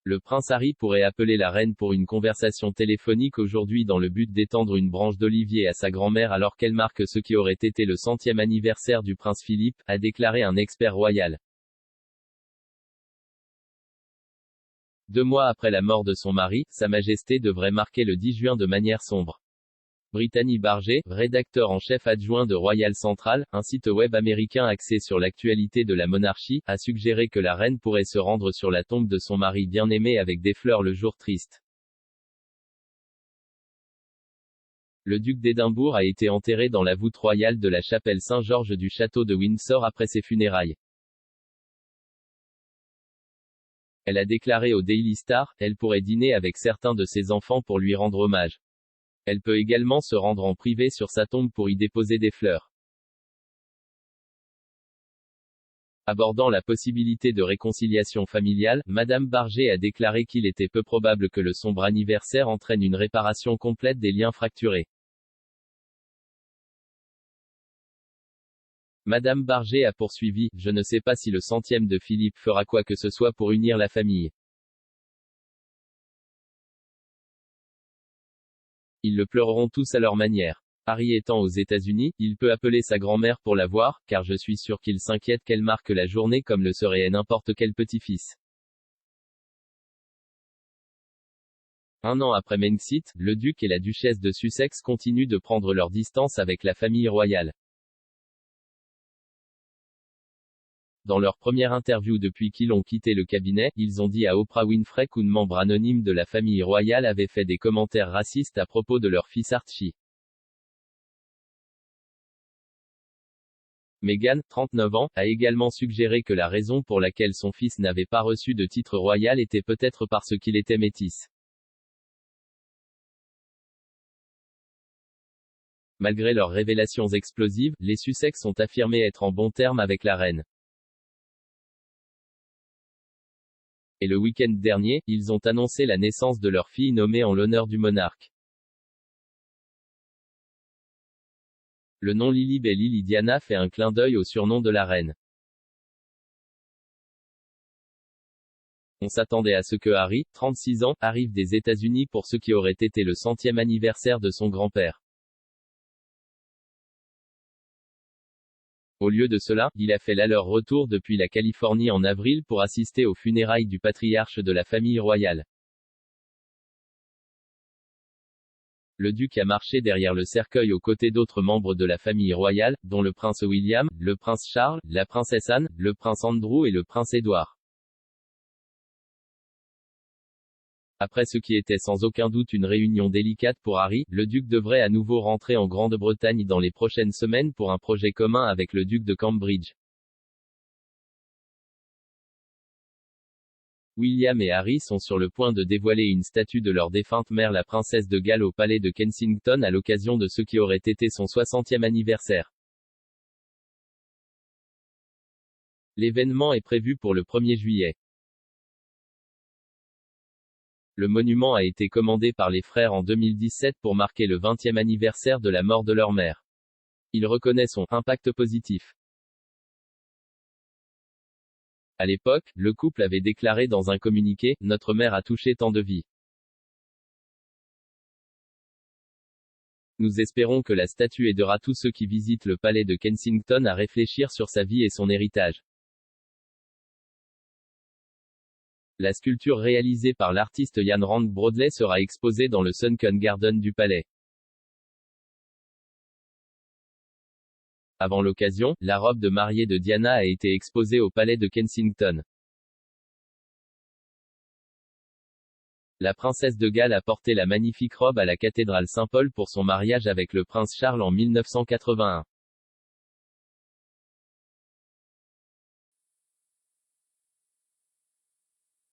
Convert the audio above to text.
Le prince Harry pourrait appeler la reine pour une conversation téléphonique aujourd'hui dans le but d'étendre une branche d'olivier à sa grand-mère alors qu'elle marque ce qui aurait été le 100e anniversaire du prince Philippe, a déclaré un expert royal. 2 mois après la mort de son mari, Sa Majesté devrait marquer le 10 juin de manière sombre. Brittany Barger, rédacteur en chef adjoint de Royal Central, un site web américain axé sur l'actualité de la monarchie, a suggéré que la reine pourrait se rendre sur la tombe de son mari bien-aimé avec des fleurs le jour triste. Le duc d'Édimbourg a été enterré dans la voûte royale de la chapelle Saint-Georges du château de Windsor après ses funérailles. Elle a déclaré au Daily Star, elle pourrait dîner avec certains de ses enfants pour lui rendre hommage. Elle peut également se rendre en privé sur sa tombe pour y déposer des fleurs. Abordant la possibilité de réconciliation familiale, Madame Barger a déclaré qu'il était peu probable que le sombre anniversaire entraîne une réparation complète des liens fracturés. Madame Barger a poursuivi, je ne sais pas si le 100e de Philippe fera quoi que ce soit pour unir la famille. Ils le pleureront tous à leur manière. Harry étant aux États-Unis, il peut appeler sa grand-mère pour la voir, car je suis sûr qu'il s'inquiète qu'elle marque la journée comme le serait n'importe quel petit-fils. Un an après Brexit, le duc et la duchesse de Sussex continuent de prendre leur distance avec la famille royale. Dans leur première interview depuis qu'ils ont quitté le cabinet, ils ont dit à Oprah Winfrey qu'un membre anonyme de la famille royale avait fait des commentaires racistes à propos de leur fils Archie. Meghan, 39 ans, a également suggéré que la raison pour laquelle son fils n'avait pas reçu de titre royal était peut-être parce qu'il était métis. Malgré leurs révélations explosives, les Sussex ont affirmé être en bons termes avec la reine. Et le week-end dernier, ils ont annoncé la naissance de leur fille nommée en l'honneur du monarque. Le nom Lily Bell Lily Diana fait un clin d'œil au surnom de la reine. On s'attendait à ce que Harry, 36 ans, arrive des États-Unis pour ce qui aurait été le 100e anniversaire de son grand-père. Au lieu de cela, il a fait leur retour depuis la Californie en avril pour assister aux funérailles du patriarche de la famille royale. Le duc a marché derrière le cercueil aux côtés d'autres membres de la famille royale, dont le prince William, le prince Charles, la princesse Anne, le prince Andrew et le prince Édouard. Après ce qui était sans aucun doute une réunion délicate pour Harry, le duc devrait à nouveau rentrer en Grande-Bretagne dans les prochaines semaines pour un projet commun avec le duc de Cambridge. William et Harry sont sur le point de dévoiler une statue de leur défunte mère la princesse de Galles au palais de Kensington à l'occasion de ce qui aurait été son 60e anniversaire. L'événement est prévu pour le 1er juillet. Le monument a été commandé par les frères en 2017 pour marquer le 20e anniversaire de la mort de leur mère. Il reconnaît son impact positif. À l'époque, le couple avait déclaré dans un communiqué, « Notre mère a touché tant de vies. Nous espérons que la statue aidera tous ceux qui visitent le palais de Kensington à réfléchir sur sa vie et son héritage. » La sculpture réalisée par l'artiste Ian Rand Brodley sera exposée dans le Sunken Garden du palais. Avant l'occasion, la robe de mariée de Diana a été exposée au palais de Kensington. La princesse de Galles a porté la magnifique robe à la cathédrale Saint-Paul pour son mariage avec le prince Charles en 1981.